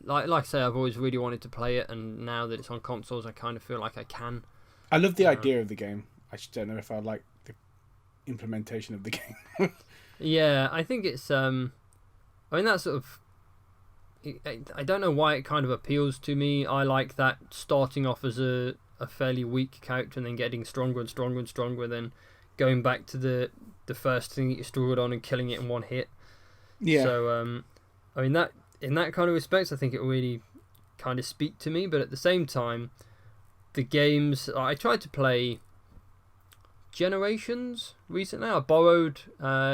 like I say, I've always really wanted to play it, and now that it's on consoles, I kind of feel like I can. I love the idea of the game. I just don't know if I like the implementation of the game. Yeah, I think it's. I mean, that sort of. I don't know why it kind of appeals to me. I like that starting off as a fairly weak character and then getting stronger and stronger and stronger, then going back to the first thing that you struggled on and killing it in one hit. Yeah. So, I mean, that in that kind of respects, I think it really kind of speak to me. But at the same time, the games I tried to play Generations recently. I borrowed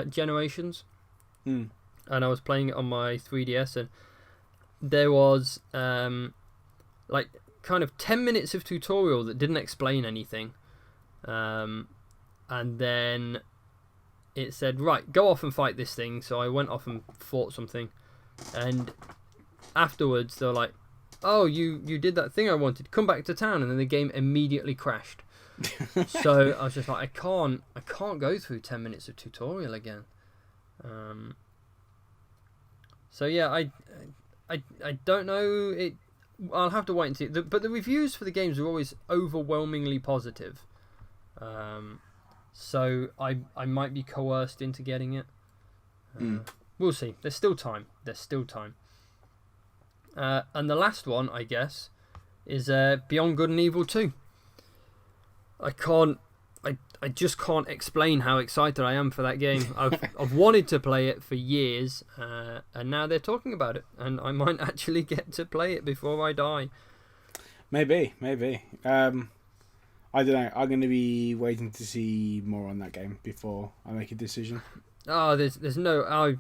Generations, and I was playing it on my 3DS, and there was like kind of 10 minutes of tutorial that didn't explain anything, and then it said, right, go off and fight this thing. So I went off and fought something, and afterwards they're like, oh, you did that thing I wanted, come back to town, and then the game immediately crashed. So I was just like, I can't go through 10 minutes of tutorial again. So yeah, I don't know. I'll have to wait and see. But the reviews for the games are always overwhelmingly positive. So I might be coerced into getting it. We'll see. There's still time. And the last one, I guess, is Beyond Good and Evil 2. I just can't explain how excited I am for that game. I've wanted to play it for years, and now they're talking about it, and I might actually get to play it before I die. Maybe. I don't know. I'm going to be waiting to see more on that game before I make a decision. Oh, there's no.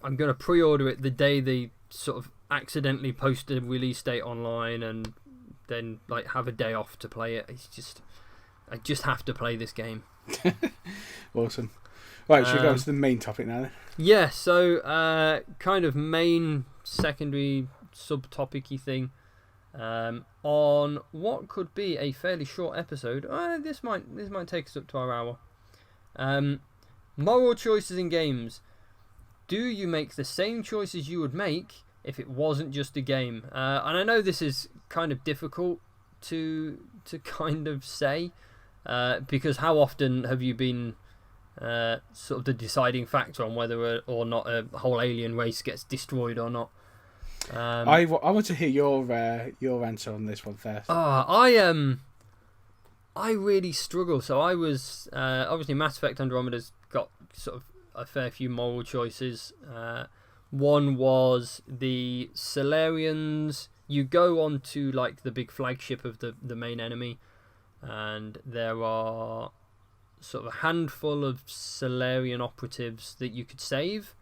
I'm going to pre-order it the day they sort of accidentally post a release date online, and then like have a day off to play it. I just have to play this game. Awesome. Right, should we go on to the main topic now then? Yeah, so kind of main, secondary, subtopic-y thing. On what could be a fairly short episode. This might take us up to our hour. Moral choices in games. Do you make the same choices you would make if it wasn't just a game. And I know this is kind of difficult to kind of say, because how often have you been sort of the deciding factor on whether or not a whole alien race gets destroyed or not? I want to hear your answer on this one first. I really struggle. So I was obviously Mass Effect Andromeda's got sort of a fair few moral choices. One was the Solarians. You go on to like the big flagship of the main enemy, and there are sort of a handful of Solarian operatives that you could save,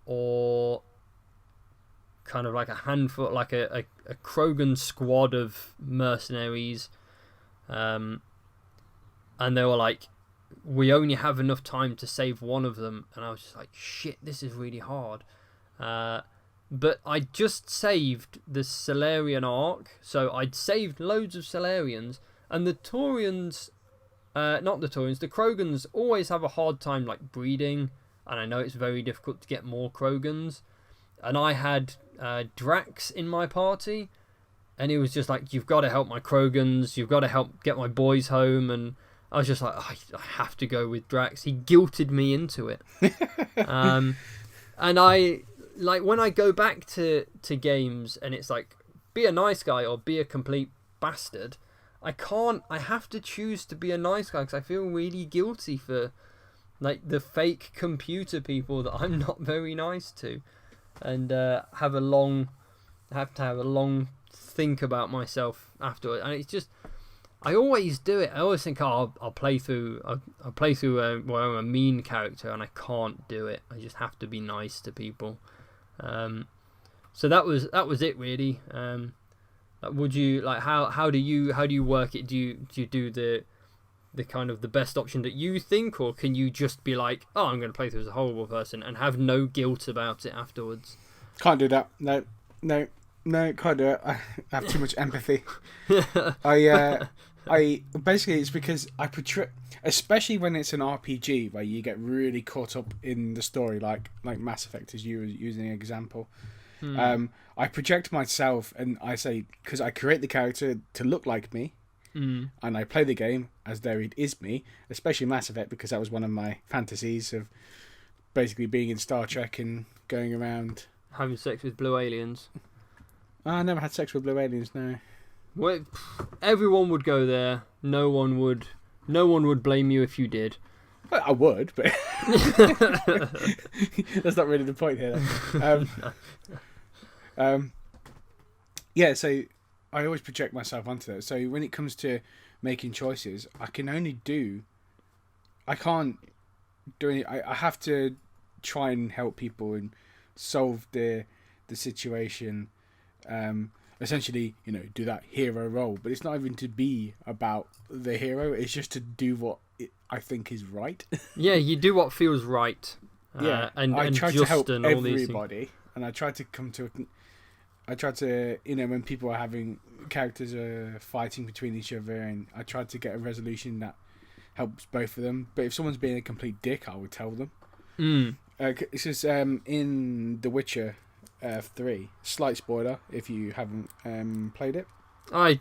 or kind of like a handful, like a Krogan squad of mercenaries, and they were like, we only have enough time to save one of them, and I was just like, shit, this is really hard. But I just saved the Solarian arc, so I'd saved loads of Solarians, and the Taurians, not the Taurians, the Krogans always have a hard time like breeding, and I know it's very difficult to get more Krogans, and I had Drax in my party, and he was just like, you've got to help my Krogans, you've got to help get my boys home, and I was just like, I have to go with Drax. He guilted me into it. And I, like, when I go back to games and it's like, be a nice guy or be a complete bastard, I have to choose to be a nice guy because I feel really guilty for, like, the fake computer people that I'm not very nice to. And have to have a long think about myself afterward. And it's just, I always do it. I always think, I'll play through where I'm a mean character, and I can't do it. I just have to be nice to people. So that was it really. Would you like how do you work it? Do you do the kind of the best option that you think, or can you just be like, oh, I'm going to play through as a horrible person and have no guilt about it afterwards? Can't do that. No, can't do it. I have too much empathy. I basically, it's because I portray, especially when it's an RPG where you get really caught up in the story, like Mass Effect, as you were using an example. I project myself, and I say, because I create the character to look like me, and I play the game as though it is me, especially Mass Effect, because that was one of my fantasies of basically being in Star Trek and going around having sex with blue aliens. I never had sex with blue aliens, no. Well, everyone would go there. No one would blame you if you did. Well, I would, but that's not really the point here. Yeah, so I always project myself onto that. So when it comes to making choices, I can't do any. I have to try and help people and solve the situation. Essentially, do that hero role, but it's not even to be about the hero. It's just to do what I think is right. Yeah, you do what feels right. And I try to help and everybody, and I try to when people are having characters are fighting between each other, and I try to get a resolution that helps both of them. But if someone's being a complete dick, I would tell them. This is in The Witcher 3. Slight spoiler if you haven't played it. I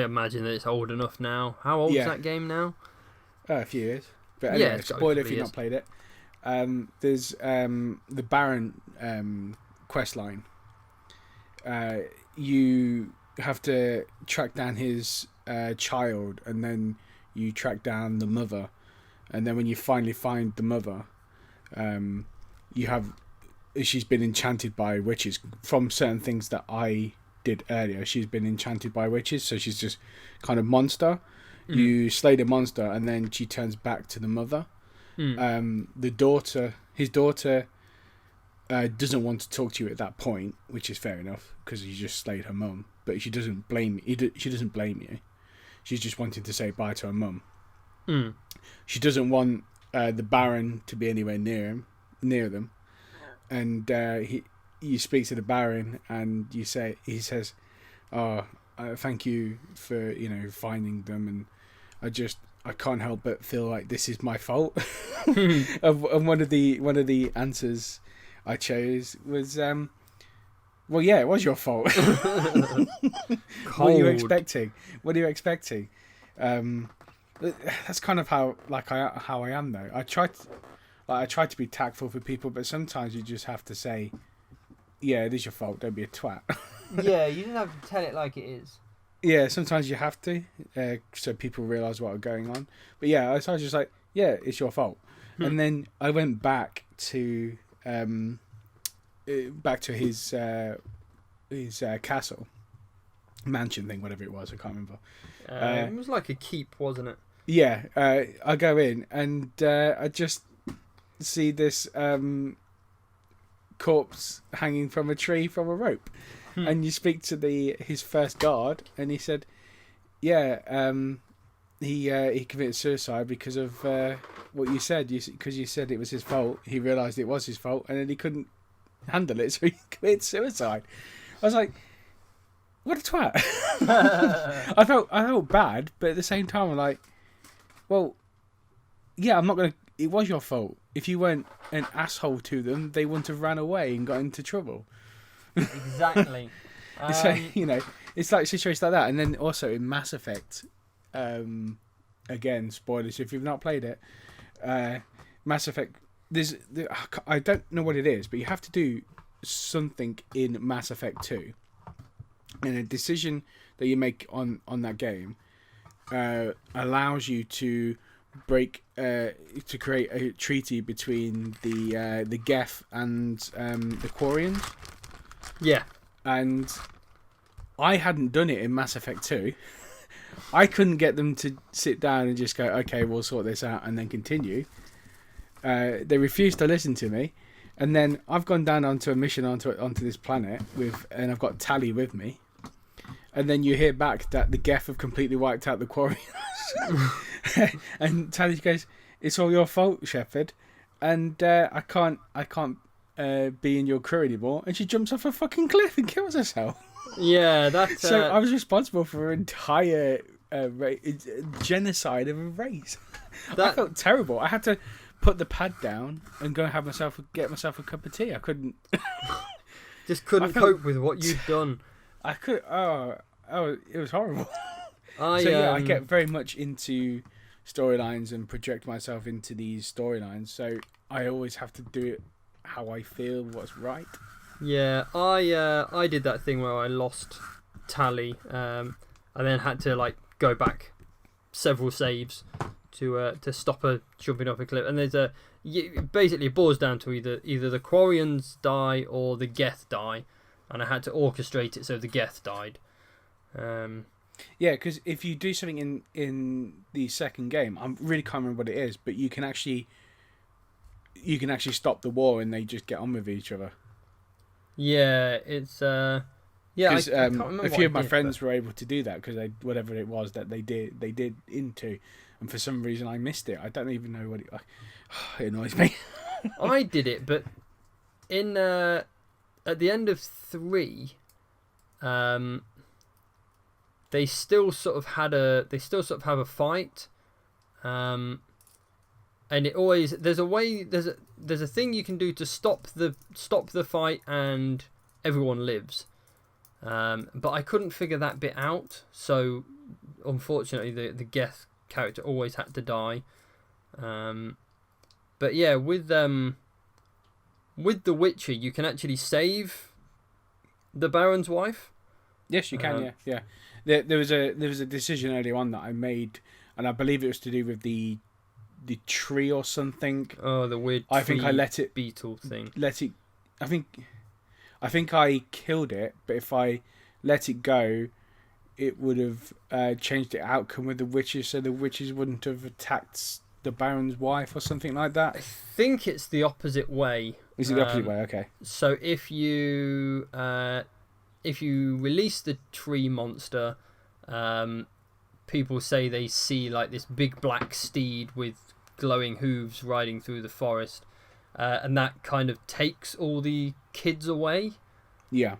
imagine that it's old enough now. How old is that game now? A few years. But anyway, spoiler if you've not played it. There's the Baron quest line. You have to track down his child, and then you track down the mother, and then when you finally find the mother, she's been enchanted by witches from certain things that I did earlier. She's been enchanted by witches, so she's just kind of monster. You slay the monster, and then she turns back to the mother. His daughter doesn't want to talk to you at that point, which is fair enough because you just slayed her mum. But she doesn't blame she doesn't blame you. She's just wanting to say bye to her mum. She doesn't want the Baron to be anywhere near them. And you speak to the Baron, and he says, thank you for finding them, and I can't help but feel like this is my fault. And one of the answers I chose was well, yeah, it was your fault. What are you expecting? What are you expecting? That's kind of how I am though. I try to be tactful for people, but sometimes you just have to say, "Yeah, it is your fault. Don't be a twat." Yeah, you didn't have to tell it like it is. Yeah, sometimes you have to, so people realise what are going on. But yeah, I was just like, "Yeah, it's your fault," and then I went back to his castle, mansion thing, whatever it was. I can't remember. It was like a keep, wasn't it? Yeah, I go in and I just see this corpse hanging from a tree from a rope, and you speak to his first guard, and he said, "Yeah, he committed suicide because of what you said. Because you said it was his fault. He realised it was his fault, and then he couldn't handle it, so he committed suicide." I was like, "What a twat!" I felt bad, but at the same time, I'm like, "Well, yeah, I'm not gonna. It was your fault. If you weren't an asshole to them, they wouldn't have ran away and got into trouble." Exactly. So, it's like situations like that, and then also in Mass Effect, again, spoilers if you've not played it. Mass Effect, I don't know what it is, but you have to do something in Mass Effect 2, and a decision that you make on that game allows you to create a treaty between the Geth and the Quarians. Yeah. And I hadn't done it in Mass Effect 2. I couldn't get them to sit down and just go, "Okay, we'll sort this out," and then continue. They refused to listen to me. And then I've gone down onto a mission onto this planet and I've got Tally with me. And then you hear back that the Geth have completely wiped out the Quarians. And Tally goes, "It's all your fault, Shepard. And I can't be in your crew anymore." And she jumps off a fucking cliff and kills herself. Yeah, that's... So I was responsible for an entire genocide of a race. I felt terrible. I had to put the pad down and go get myself a cup of tea. I couldn't... Just couldn't cope with what you'd done. I could... Oh, it was horrible. I get very much into storylines and project myself into these storylines. So I always have to do it how I feel what's right. Yeah, I did that thing where I lost Tally, and then had to go back several saves to stop her jumping off a cliff. And basically it boils down to either the Quarians die or the Geth die, and I had to orchestrate it so the Geth died. Yeah, because if you do something in the second game, I really can't remember what it is, but you can actually stop the war and they just get on with each other. Yeah, it's I can't remember. A few of my friends were able to do that because whatever it was that they did into, and for some reason I missed it. I don't even know what it annoys me. I did it, but in at the end of 3, they still sort of have a fight, and it always there's a thing you can do to stop the fight and everyone lives, but I couldn't figure that bit out, so unfortunately the Geth character always had to die. But yeah, with The Witcher you can actually save the Baron's wife. Yes, you can. Yeah. There was a decision earlier on that I made, and I believe it was to do with the tree or something. Oh, the weird. I think I let it beetle thing. I think I killed it, but if I let it go, it would have changed the outcome with the witches, so the witches wouldn't have attacked the Baron's wife or something like that. I think it's the opposite way. Is it the opposite way? Okay. So if you release the tree monster, people say they see this big black steed with glowing hooves riding through the forest, and that kind of takes all the kids away. Yeah.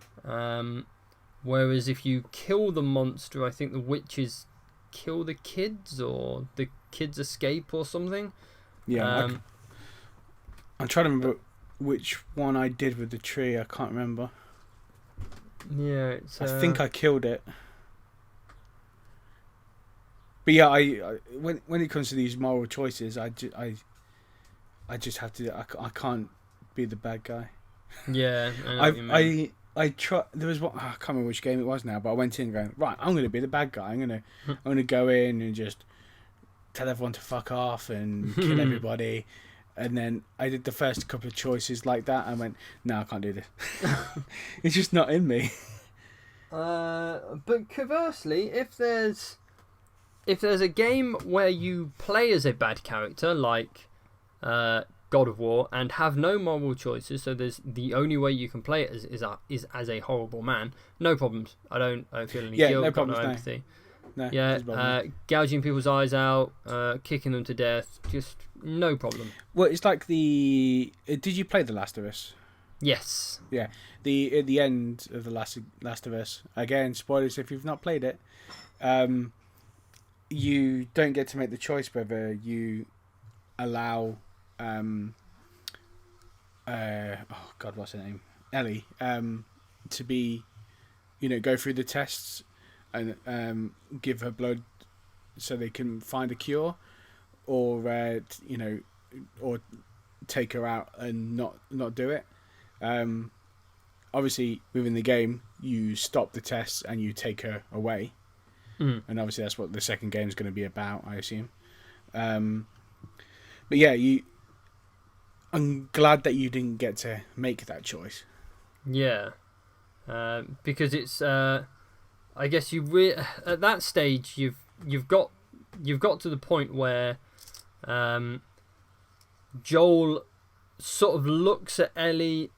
Whereas if you kill the monster, I think the witches kill the kids, or the kids escape or something. Yeah. I'm trying to remember which one I did with the tree. I can't remember. Yeah, it's. I think I killed it. But yeah, I when it comes to these moral choices, I just have to. I can't be the bad guy. Yeah, I know what you mean. I try. There was one. I can't remember which game it was now, but I went in going, right. I'm going to be the bad guy. I'm going to go in and just tell everyone to fuck off and kill everybody. And then I did the first couple of choices like that. I went, no, I can't do this. It's just not in me. But conversely, if there's a game where you play as a bad character, like God of War, and have no moral choices, so there's the only way you can play it is as a horrible man, no problems. I don't feel any guilt, no problems, got no no. empathy. No, Yeah, gouging people's eyes out, kicking them to death, just no problem. Well, it's like the. Did you play The Last of Us? Yes. Yeah, at the end of The Last of Us, again, spoilers if you've not played it, you don't get to make the choice whether you allow oh god, what's her name? Ellie, to be, go through the tests and give her blood so they can find a cure, or or take her out and not do it. Obviously, within the game, you stop the tests and you take her away, and obviously that's what the second game is going to be about, I assume. But yeah, I'm glad that you didn't get to make that choice. Yeah, because it's. I guess at that stage you've got to the point where Joel sort of looks at Ellie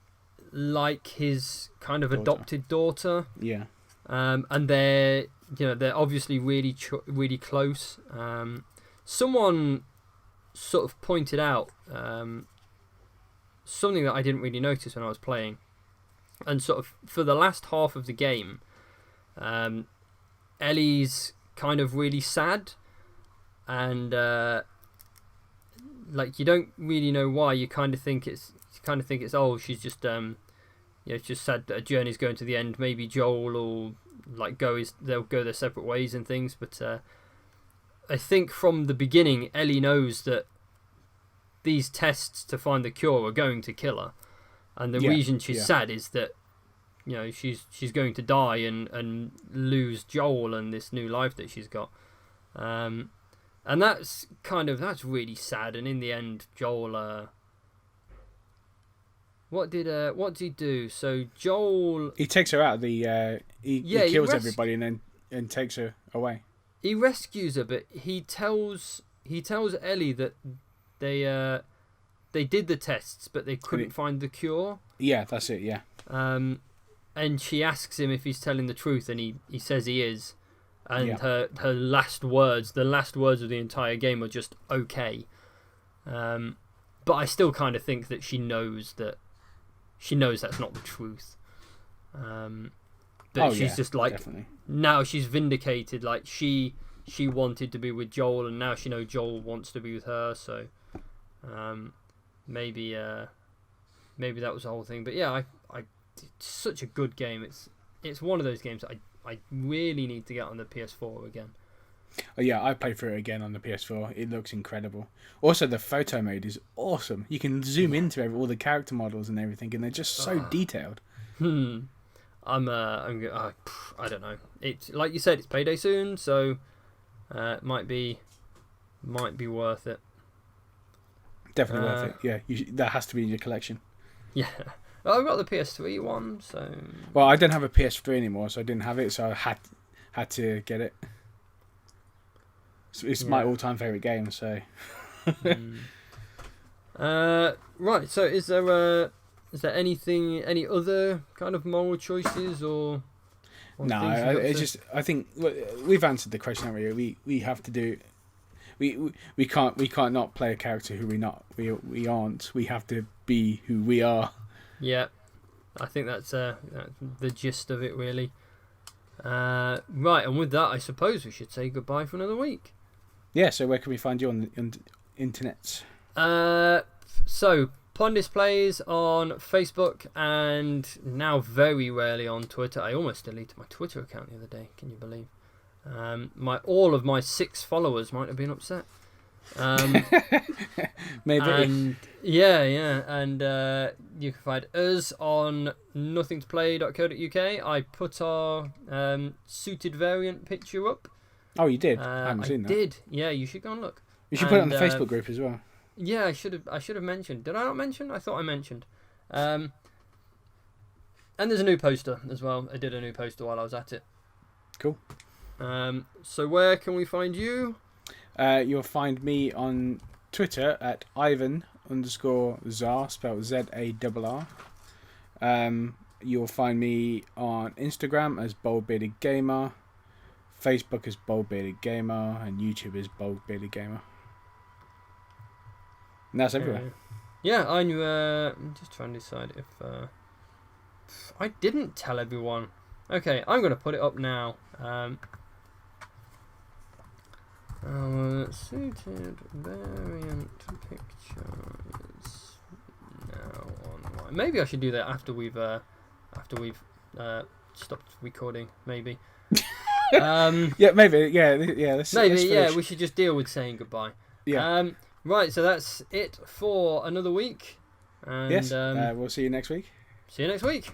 like his kind of adopted daughter. Yeah. And they're obviously really really close. Someone sort of pointed out something that I didn't really notice when I was playing, and sort of for the last half of the game, Ellie's kind of really sad, and like you don't really know why. You kind of think it's oh, she's just just sad that her journey's going to the end. Maybe Joel will they'll go their separate ways and things. But I think from the beginning, Ellie knows that these tests to find the cure are going to kill her, and the reason she's sad is that she's going to die and lose Joel and this new life that she's got, and that's really sad. And in the end, Joel what did he do? So Joel, he takes her out of the he kills everybody and takes her away. He rescues her, but he tells Ellie that they did the tests but they couldn't find the cure. Yeah, that's it. Yeah. And she asks him if he's telling the truth, and he says he is. And her last words, the last words of the entire game, are just okay. But I still kind of think that she knows that's not the truth. But she's just like, definitely. Now she's vindicated. Like she wanted to be with Joel, and now she knows Joel wants to be with her. So maybe that was the whole thing. But yeah, it's such a good game. It's one of those games that I really need to get on the PS4 again. Oh yeah, I played through it again on the PS4. It looks incredible. Also, the photo mode is awesome. You can zoom into all the character models and everything, and they're just so detailed. I don't know. It's like you said, it's payday soon, so it might be worth it. Definitely worth it. Yeah, that has to be in your collection. Yeah. Well, I've got the PS3 one, so. Well, I don't have a PS3 anymore, so I didn't have it, so I had to get it. It's my all-time favorite game, so. Right. So, is there any other kind of moral choices or? No, it's just I think we've answered the question, haven't we? We have to do. We can't not play a character who we aren't. We have to be who we are. Yeah, I think that's the gist of it, really. Right, and with that, I suppose we should say goodbye for another week. Yeah, so where can we find you on the internet? So Pondis Plays on Facebook and now very rarely on Twitter. I almost deleted my Twitter account the other day. Can you believe? All of my 6 followers might have been upset. Maybe. And and you can find us on nothingtoplay.co.uk. I put our suited variant picture up. Oh, you did? I haven't seen that. I did. Yeah, you should go and look. You should put it on the Facebook group as well. Yeah, I should have mentioned. Did I not mention? I thought I mentioned. And there's a new poster as well. I did a new poster while I was at it. Cool. So where can we find you? You'll find me on Twitter at Ivan_Zar, spelled ZARR. You'll find me on Instagram as Bold Bearded Gamer, Facebook as Bold Bearded Gamer, and YouTube as Bold Bearded Gamer. And that's everywhere. I'm just trying to decide if I didn't tell everyone. Okay, I'm going to put it up now. Suited variant picture is now online. Maybe I should do that after we've stopped recording. Maybe. Yeah, maybe. Yeah. We should just deal with saying goodbye. Yeah. Right. So that's it for another week. And, yes. We'll see you next week. See you next week.